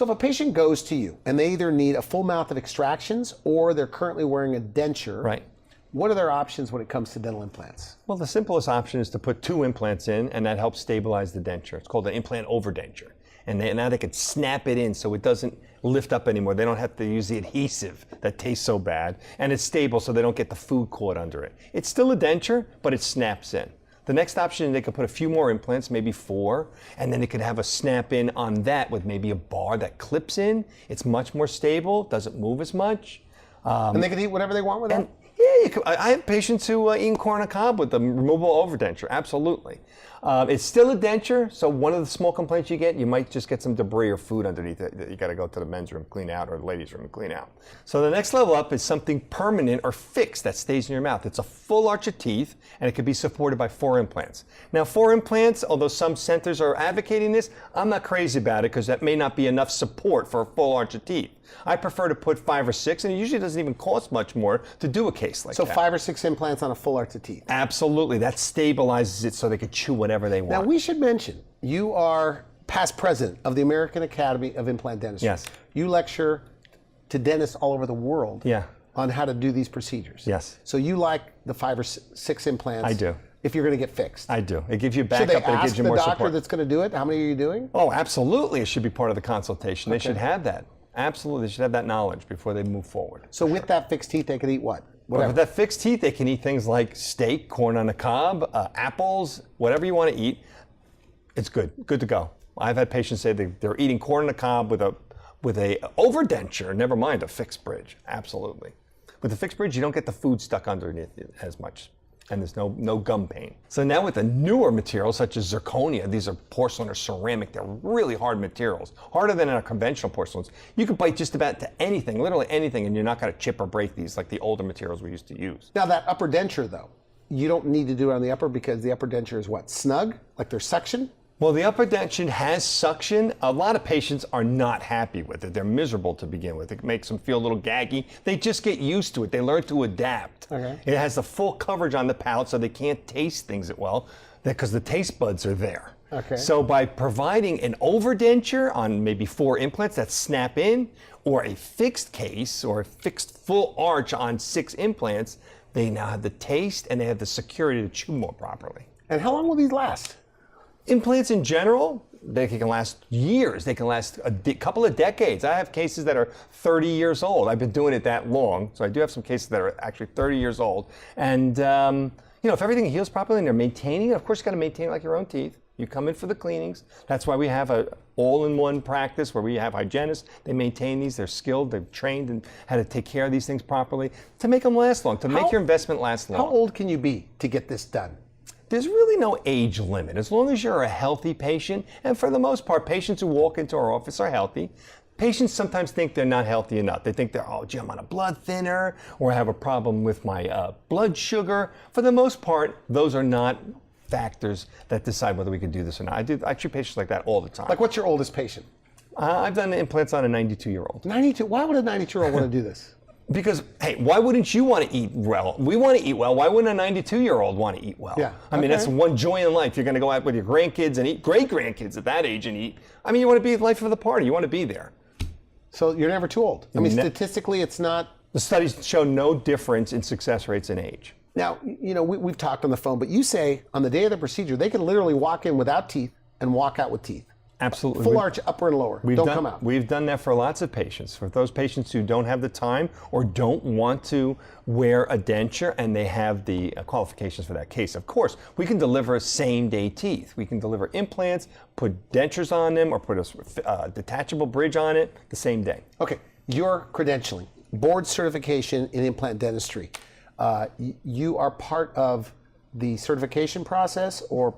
So if a patient goes to you and they either need a full mouth of extractions or they're currently wearing a denture, Right. what are their options when it comes to dental implants? Well, the simplest option is to put 2 implants in, and that helps stabilize the denture. It's called an implant overdenture. And now they can snap it in so it doesn't lift up anymore. They don't have to use the adhesive that tastes so bad. And it's stable so they don't get the food caught under it. It's still a denture, but it snaps in. The next option, they could put a few more implants, maybe 4, and then they could have a snap in on that with maybe a bar that clips in. It's much more stable, doesn't move as much. And they can eat whatever they want with that? Yeah, I have patients who eat corn on the cob with the removable overdenture, absolutely. It's still a denture, so one of the small complaints you get, you might just get some debris or food underneath it that you gotta go to the men's room, clean out, or the ladies' room and clean out. So the next level up is something permanent or fixed that stays in your mouth. It's a full arch of teeth, and it can be supported by 4 implants. Now 4 implants, although some centers are advocating this, I'm not crazy about it because that may not be enough support for a full arch of teeth. I prefer to put 5 or 6, and it usually doesn't even cost much more to do a case like that. So 5 or 6 implants on a full arch of teeth? Absolutely. That stabilizes it so they can chew whatever they want. Now we should mention, you are past president of the American Academy of Implant Dentistry. Yes. You lecture to dentists all over the world Yeah. on how to do these procedures. Yes. So you like the 5 or 6 implants? I do. If you're going to get fixed. I do. It gives you Should backup they and it ask gives you the more doctor support. that's going to do it? How many are you doing? Oh, absolutely. It should be part of the consultation. They Okay. should have that. Absolutely. They should have that knowledge before they move forward. So with that fixed teeth, they can eat what? But with that fixed teeth, they can eat things like steak, corn on the cob, apples, whatever you want to eat. It's good to go. I've had patients say they're eating corn on the cob with a overdenture, never mind a fixed bridge. Absolutely. With the fixed bridge, you don't get the food stuck underneath it as much. And there's no gum pain. So now with the newer materials such as zirconia, these are porcelain or ceramic, they're really hard materials, harder than our conventional porcelains. You can bite just about to anything, literally anything, and you're not gonna chip or break these like the older materials we used to use. Now that upper denture though, you don't need to do it on the upper because the upper denture is what? Snug? Like there's suction? Well, the upper denture has suction. A lot of patients are not happy with it. They're miserable to begin with. It makes them feel a little gaggy. They just get used to it. They learn to adapt. Okay. It has the full coverage on the palate so they can't taste things well because the taste buds are there. Okay. So by providing an overdenture on maybe 4 implants that snap in, or a fixed case or a fixed full arch on 6 implants, they now have the taste and they have the security to chew more properly. And how long will these last? Implants in general, they can last years. They can last a couple of decades. I have cases that are 30 years old. I've been doing it that long, so I do have some cases that are actually 30 years old. And you know, if everything heals properly and they're maintaining it, of course you got to maintain it like your own teeth. You come in for the cleanings. That's why we have a all-in-one practice where we have hygienists. They maintain these. They're skilled. They've trained in how to take care of these things properly to make them last long, to make your investment last long. How old can you be to get this done? There's really no age limit, as long as you're a healthy patient, and for the most part, patients who walk into our office are healthy. Patients sometimes think they're not healthy enough. They think oh, gee, I'm on a blood thinner, or I have a problem with my blood sugar. For the most part, those are not factors that decide whether we can do this or not. I treat patients like that all the time. Like what's your oldest patient? I've done implants on a 92-year-old. 92? Why would a 92-year-old want to do this? Because, hey, why wouldn't you want to eat well? We want to eat well. Why wouldn't a 92-year-old want to eat well? Yeah. I mean, that's one joy in life. You're going to go out with your grandkids and eat, great-grandkids at that age and eat. I mean, you want to be the life of the party. You want to be there. So you're never too old. I mean, statistically, it's not... The studies show no difference in success rates in age. Now, you know, we've talked on the phone, but you say on the day of the procedure, they can literally walk in without teeth and walk out with teeth. Absolutely. Full arch, upper and lower. Don't come out. We've done that for lots of patients. For those patients who don't have the time or don't want to wear a denture and they have the qualifications for that case, of course, we can deliver same-day teeth. We can deliver implants, put dentures on them, or put a detachable bridge on it the same day. Okay, your credentialing, board certification in implant dentistry. You are part of the certification process or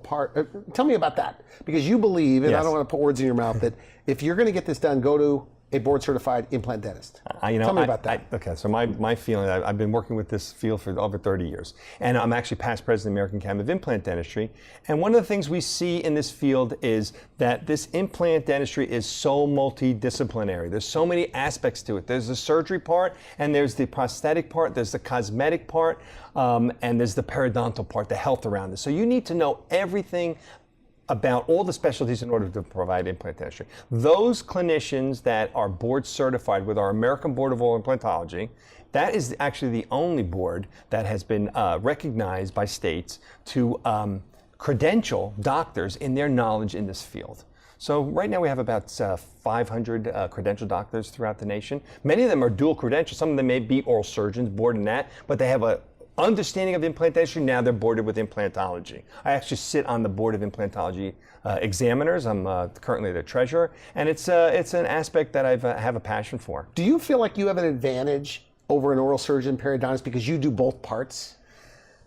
tell me about that, because you believe, and Yes. I don't want to put words in your mouth, that if you're going to get this done, go to a board certified implant dentist. Tell me about that. Okay, so my feeling, I've been working with this field for over 30 years, and I'm actually past president of the American Academy of Implant Dentistry, and one of the things we see in this field is that this implant dentistry is so multidisciplinary. There's so many aspects to it. There's the surgery part, and there's the prosthetic part, there's the cosmetic part, and there's the periodontal part, the health around it. So you need to know everything about all the specialties in order to provide implant dentistry. Those clinicians that are board certified with our American Board of Oral Implantology, that is actually the only board that has been recognized by states to credential doctors in their knowledge in this field. So right now we have about 500 credentialed doctors throughout the nation. Many of them are dual credentialed. Some of them may be oral surgeons, board in that, but they have a understanding of implant dentistry. Now they're boarded with implantology. I actually sit on the board of implantology examiners. I'm currently the treasurer, and it's an aspect that I have a passion for. Do you feel like you have an advantage over an oral surgeon periodontist because you do both parts?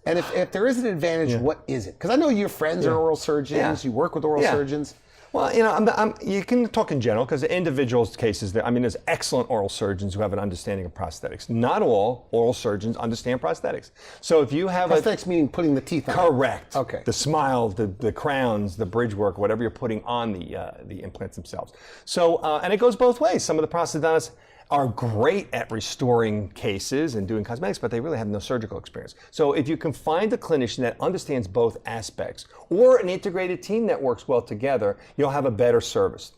And if there is an advantage, what is it? Because I know your friends are oral surgeons. You work with oral surgeons. Well, you know, you can talk in general because individuals cases, there's excellent oral surgeons who have an understanding of prosthetics. Not all oral surgeons understand prosthetics. So if you have prosthetics meaning putting the teeth on. Correct. Okay. The smile, the crowns, the bridge work, whatever you're putting on the implants themselves. So, and it goes both ways. Some of the prosthodontists are great at restoring cases and doing cosmetics, but they really have no surgical experience. So if you can find a clinician that understands both aspects or an integrated team that works well together, you'll have a better service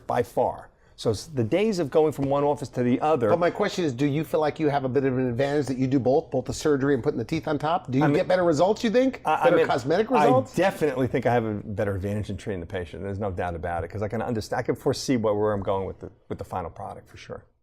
by far. So it's the days of going from one office to the other. But my question is, do you feel like you have a bit of an advantage that you do both the surgery and putting the teeth on top? Do you get better results, you think? Better cosmetic results? I definitely think I have a better advantage in treating the patient. There's no doubt about it because I can understand, I can foresee where I'm going with the final product for sure.